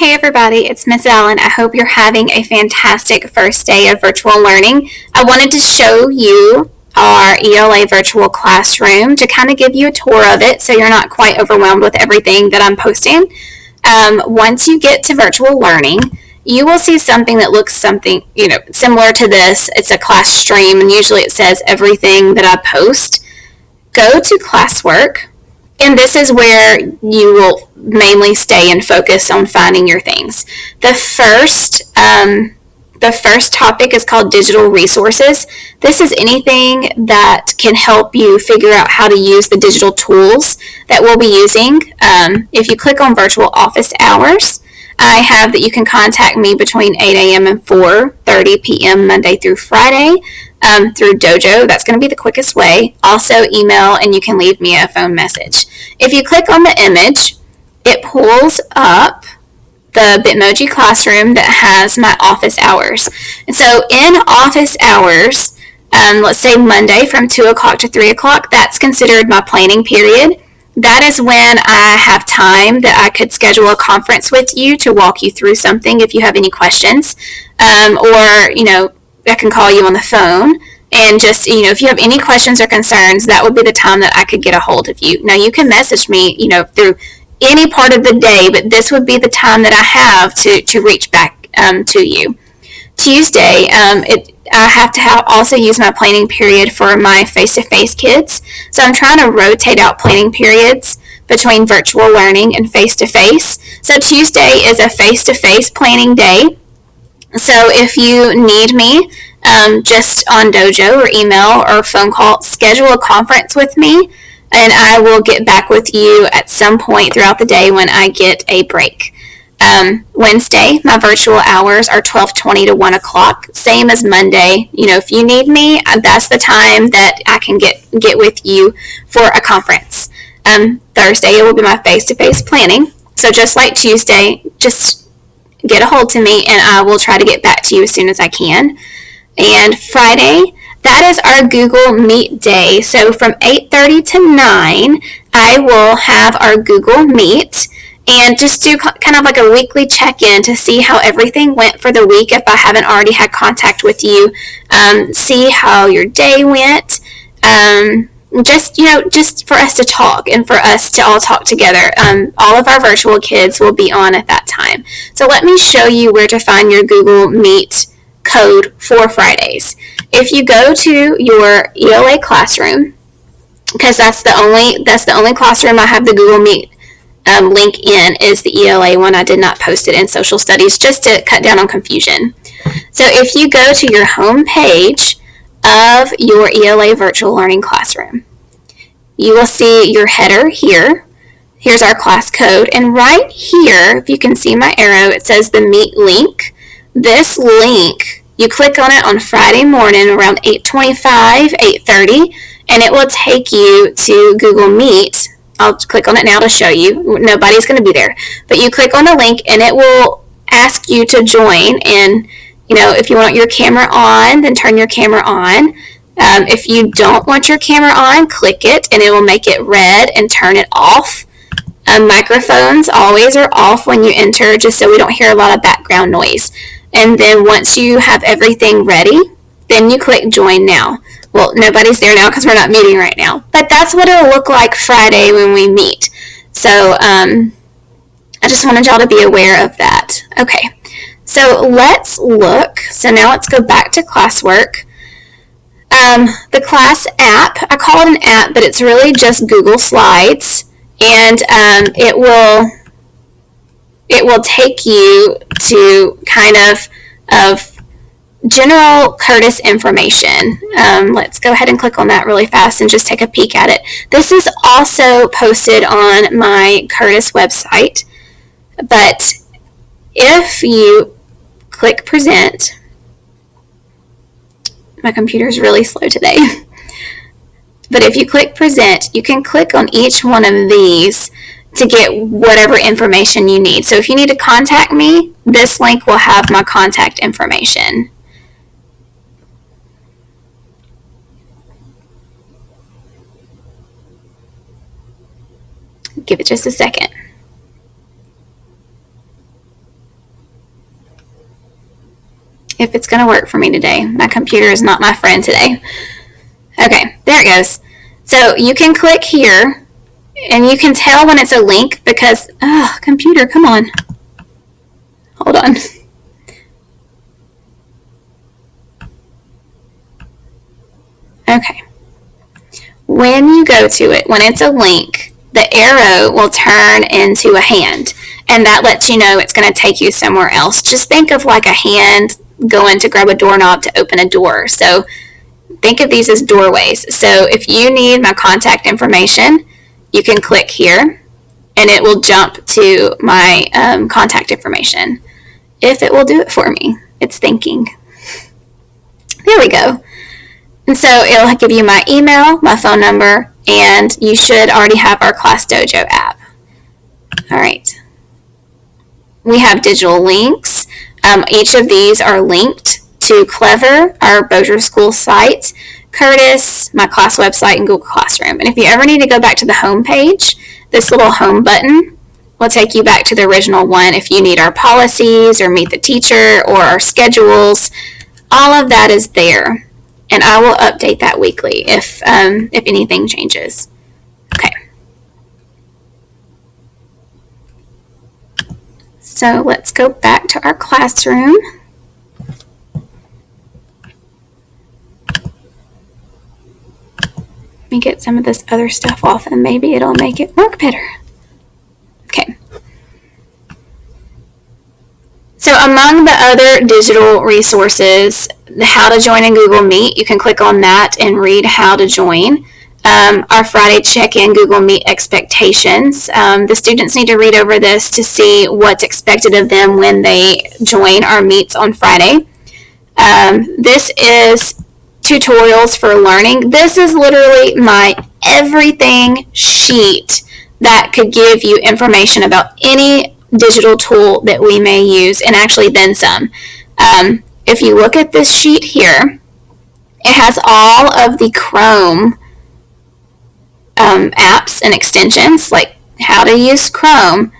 Hey everybody, it's Miss Allen. I hope you're having a fantastic first day of virtual learning. I wanted to show you our ELA virtual classroom to kind of give you a tour of it so you're not quite overwhelmed with everything that I'm posting. Once you get to virtual learning, you will see something that looks similar to this. It's a class stream, and usually it says everything that I post. Go to classwork, and this is where you will mainly stay and focus on finding your things. The first topic is called digital resources. This is anything that can help you figure out how to use the digital tools that we'll be using. If you click on virtual office hours, I have that you can contact me between 8 a.m. and 4:30 p.m. Monday through Friday through Dojo. That's going to be the quickest way. Also email, and you can leave me a phone message. If you click on the image, it pulls up the Bitmoji classroom that has my office hours. And so in office hours, let's say Monday from 2 o'clock to 3 o'clock, that's considered my planning period. That is when I have time that I could schedule a conference with you to walk you through something if you have any questions. I can call you on the phone and just, if you have any questions or concerns, that would be the time that I could get a hold of you. Now, you can message me, through any part of the day, but this would be the time that I have to reach back to you. Tuesday, I have to also use my planning period for my face-to-face kids. So I'm trying to rotate out planning periods between virtual learning and face-to-face. So Tuesday is a face-to-face planning day. So if you need me, just on Dojo or email or phone call, schedule a conference with me, and I will get back with you at some point throughout the day when I get a break. Wednesday, my virtual hours are 12:20 to 1 o'clock, same as Monday. If you need me, that's the time that I can get with you for a conference. Thursday, it will be my face-to-face planning. So just like Tuesday, just get a hold to me, and I will try to get back to you as soon as I can. And Friday, that is our Google Meet day. So from 8:30 to 9, I will have our Google Meet and just do kind of like a weekly check-in to see how everything went for the week if I haven't already had contact with you, see how your day went, just for us to talk and for us to all talk together. All of our virtual kids will be on at that time. So let me show you where to find your Google Meet code for Fridays. If you go to your ELA classroom, because that's the only classroom I have the Google Meet link in, is the ELA one. I did not post it in social studies just to cut down on confusion. So if you go to your home page of your ELA virtual learning classroom, you will see your header here. Here's our class code, and right here, if you can see my arrow, it says the Meet link. This link, you click on it on Friday morning around 8:25, 8:30, and it will take you to Google Meet. I'll click on it now to show you. Nobody's going to be there. But you click on the link, and it will ask you to join. And, if you want your camera on, then turn your camera on. If you don't want your camera on, click it, and it will make it red and turn it off. Microphones always are off when you enter, just so we don't hear a lot of background noise. And then once you have everything ready, then you click Join Now. Well, nobody's there now because we're not meeting right now. But that's what it'll look like Friday when we meet. So I just wanted y'all to be aware of that. Okay, so let's look. So now let's go back to classwork. The class app, I call it an app, but it's really just Google Slides. And it will take you to kind of general Curtis information. Let's go ahead and click on that really fast and just take a peek at it. This is also posted on my Curtis website, but if you click present, my computer is really slow today, but if you click present, you can click on each one of these to get whatever information you need. So if you need to contact me, this link will have my contact information. Give it just a second. if it's going to work for me today. My computer is not my friend today. Okay, there it goes. So you can click here, and you can tell when it's a link because, computer, come on. Hold on. Okay. When you go to it, when it's a link, the arrow will turn into a hand, and that lets you know it's going to take you somewhere else. Just think of like a hand going to grab a doorknob to open a door. So think of these as doorways. So if you need my contact information, you can click here, and it will jump to my contact information. If it will do it for me. It's thinking. There we go. And so it'll give you my email, my phone number, and you should already have our ClassDojo app. All right. We have digital links. Each of these are linked to Clever, our Bossier School site, Curtis, my class website, and Google Classroom. And if you ever need to go back to the home page, this little home button will take you back to the original one if you need our policies or meet the teacher or our schedules. All of that is there. And I will update that weekly if anything changes. Okay. So let's go back to our classroom. Let me get some of this other stuff off and maybe it'll make it work better. Okay. So among the other digital resources, how to join in Google Meet, you can click on that and read how to join. Our Friday check-in Google Meet expectations. The students need to read over this to see what's expected of them when they join our meets on Friday. This is tutorials for learning. This is literally my everything sheet that could give you information about any digital tool that we may use, and actually then some. If you look at this sheet here, it has all of the Chrome apps and extensions, like how to use Chrome,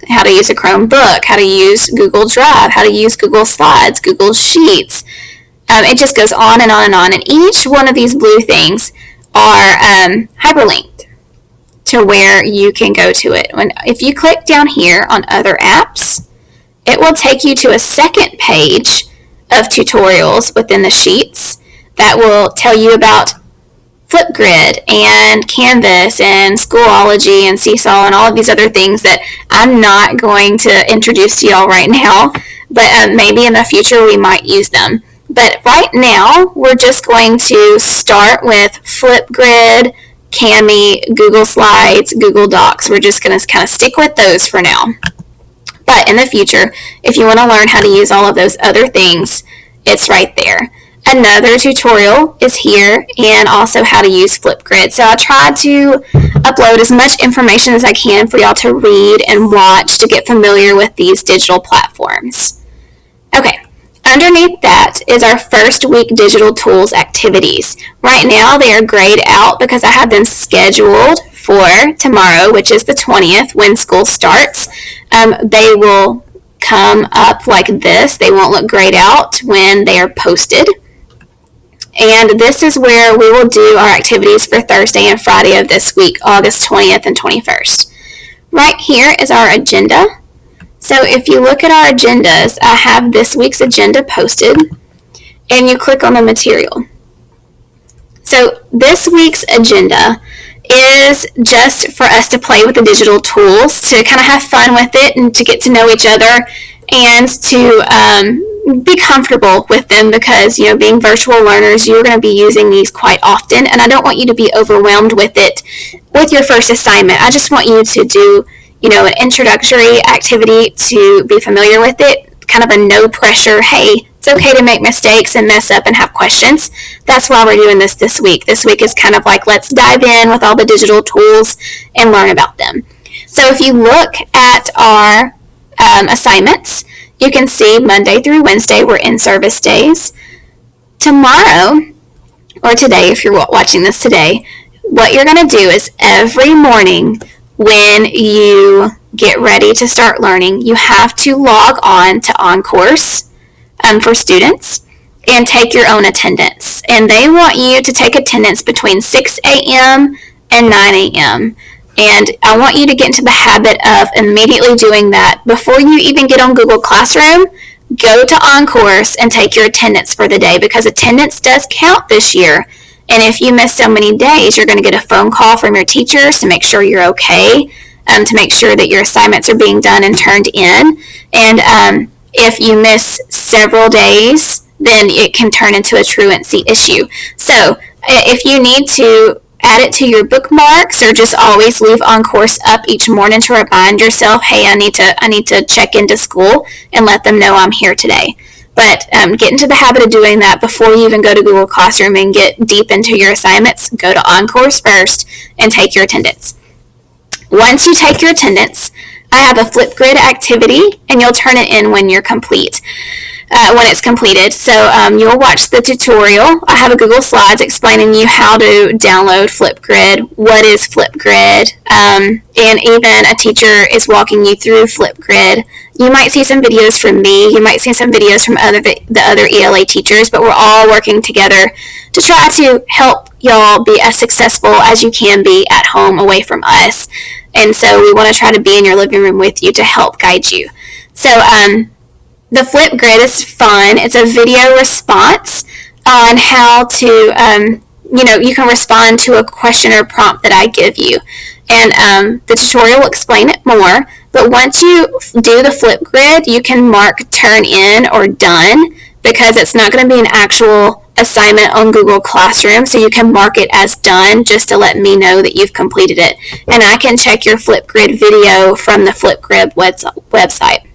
how to use a Chromebook, how to use Google Drive, how to use Google Slides, Google Sheets. It just goes on and on and on. And each one of these blue things are hyperlinked to where you can go to it. If you click down here on Other Apps, it will take you to a second page of tutorials within the sheets that will tell you about Flipgrid and Canvas and Schoology and Seesaw and all of these other things that I'm not going to introduce to y'all right now, but maybe in the future we might use them. But right now, we're just going to start with Flipgrid, Kami, Google Slides, Google Docs. We're just going to kind of stick with those for now. But in the future, if you want to learn how to use all of those other things, it's right there. Another tutorial is here, and also how to use Flipgrid. So I tried to upload as much information as I can for y'all to read and watch to get familiar with these digital platforms. Okay. Underneath that is our first week digital tools activities. Right now they are grayed out because I have them scheduled for tomorrow, which is the 20th, when school starts. They will come up like this. They won't look grayed out when they are posted. And this is where we will do our activities for Thursday and Friday of this week, August 20th and 21st. Right here is our agenda. So if you look at our agendas, I have this week's agenda posted, and you click on the material. So this week's agenda is just for us to play with the digital tools, to kind of have fun with it and to get to know each other and to be comfortable with them because, being virtual learners, you're going to be using these quite often, and I don't want you to be overwhelmed with it with your first assignment. I just want you to do an introductory activity to be familiar with it, kind of a no pressure, hey, it's okay to make mistakes and mess up and have questions. That's why we're doing this week. This week is kind of like, let's dive in with all the digital tools and learn about them. So if you look at our assignments, you can see Monday through Wednesday we're in-service days. Tomorrow, or today if you're watching this today, what you're going to do is every morning when you get ready to start learning, you have to log on to OnCourse for students and take your own attendance. And they want you to take attendance between 6 a.m. and 9 a.m. And I want you to get into the habit of immediately doing that. Before you even get on Google Classroom, go to OnCourse and take your attendance for the day, because attendance does count this year. And if you miss so many days, you're going to get a phone call from your teachers to make sure you're okay, to make sure that your assignments are being done and turned in. And if you miss several days, then it can turn into a truancy issue. So if you need to add it to your bookmarks, or just always leave OnCourse up each morning to remind yourself, hey, I need to check into school and let them know I'm here today. But get into the habit of doing that before you even go to Google Classroom and get deep into your assignments. Go to OnCourse first and take your attendance. Once you take your attendance, I have a Flipgrid activity, and you'll turn it in when you're complete. When it's completed. So you'll watch the tutorial. I have a Google Slides explaining you how to download Flipgrid, what is Flipgrid, and even a teacher is walking you through Flipgrid. You might see some videos from me. You might see some videos from the other ELA teachers, but we're all working together to try to help y'all be as successful as you can be at home away from us. And so we want to try to be in your living room with you to help guide you. So the Flipgrid is fun. It's a video response on how to, you can respond to a question or prompt that I give you. And the tutorial will explain it more. But once you do the Flipgrid, you can mark turn in or done, because it's not going to be an actual assignment on Google Classroom. So you can mark it as done just to let me know that you've completed it. And I can check your Flipgrid video from the Flipgrid website.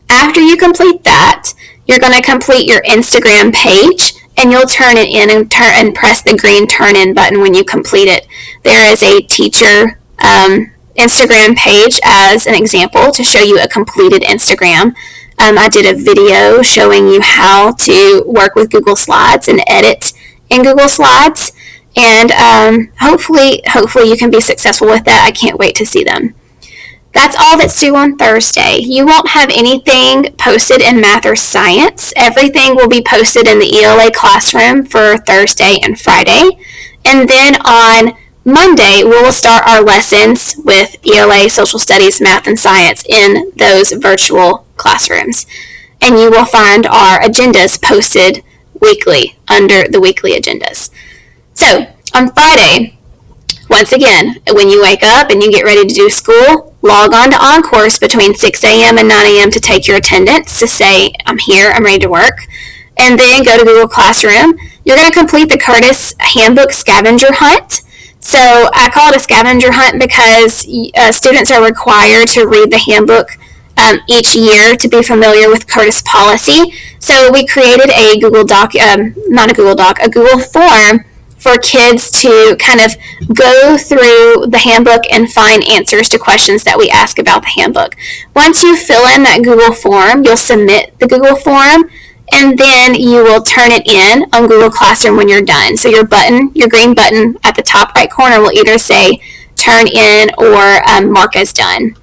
After you complete that, you're going to complete your Instagram page, and you'll turn it in and press the green turn in button when you complete it. There is a teacher Instagram page as an example to show you a completed Instagram. I did a video showing you how to work with Google Slides and edit in Google Slides, and hopefully you can be successful with that. I can't wait to see them. That's all that's due on Thursday. You won't have anything posted in math or science. Everything will be posted in the ELA classroom for Thursday and Friday. And then on Monday, we will start our lessons with ELA, social studies, math, and science in those virtual classrooms. And you will find our agendas posted weekly under the weekly agendas. So on Friday, once again, when you wake up and you get ready to do school, log on to OnCourse between 6 a.m. and 9 a.m. to take your attendance, to say, I'm here, I'm ready to work. And then go to Google Classroom. You're going to complete the Curtis Handbook Scavenger Hunt. So I call it a scavenger hunt because students are required to read the handbook each year to be familiar with Curtis policy. So we created a Google form for kids to kind of go through the handbook and find answers to questions that we ask about the handbook. Once you fill in that Google form, you'll submit the Google form, and then you will turn it in on Google Classroom when you're done. So your green button at the top right corner will either say turn in or mark as done.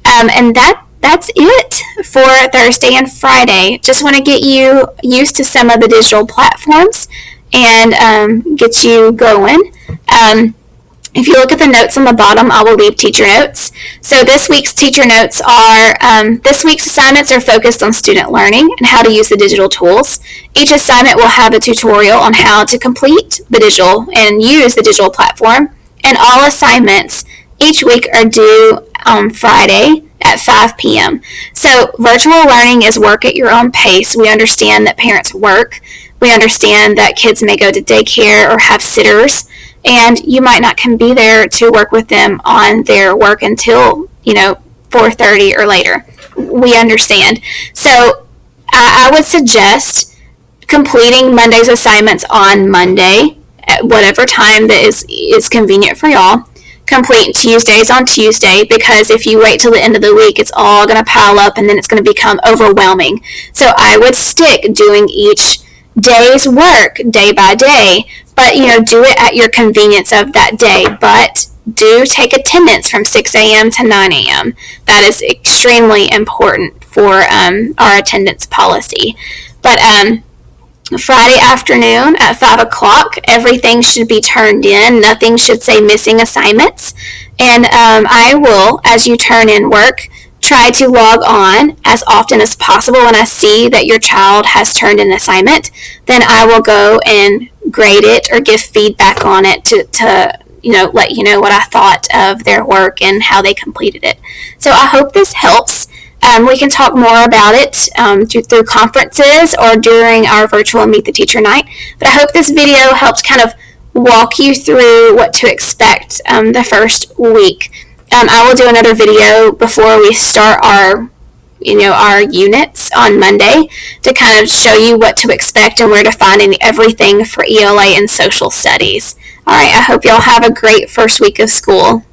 And that's it for Thursday and Friday. Just want to get you used to some of the digital platforms and get you going. If you look at the notes on the bottom, I will leave teacher notes. So this week's teacher notes this week's assignments are focused on student learning and how to use the digital tools. Each assignment will have a tutorial on how to complete the digital and use the digital platform. And all assignments each week are due on Friday at 5 p.m. So virtual learning is work at your own pace. We understand that parents work. We understand that kids may go to daycare or have sitters, and you might not can be there to work with them on their work until 4:30 or later. We understand. So I would suggest completing Monday's assignments on Monday at whatever time that is convenient for y'all. Complete Tuesdays on Tuesday, because if you wait till the end of the week, it's all going to pile up and then it's going to become overwhelming. So I would stick doing each day's work day by day, but do it at your convenience of that day. But do take attendance from 6 a.m. to 9 a.m. That is extremely important for our attendance policy. But Friday afternoon at 5 o'clock, everything should be turned in. Nothing should say missing assignments. And I will, as you turn in work, try to log on as often as possible. When I see that your child has turned in an assignment, then I will go and grade it or give feedback on it to let you know what I thought of their work and how they completed it. So I hope this helps. We can talk more about it through conferences or during our virtual Meet the Teacher night. But I hope this video helps kind of walk you through what to expect the first week. I will do another video before we start our units on Monday to kind of show you what to expect and where to find everything for ELA and social studies. All right, I hope y'all have a great first week of school.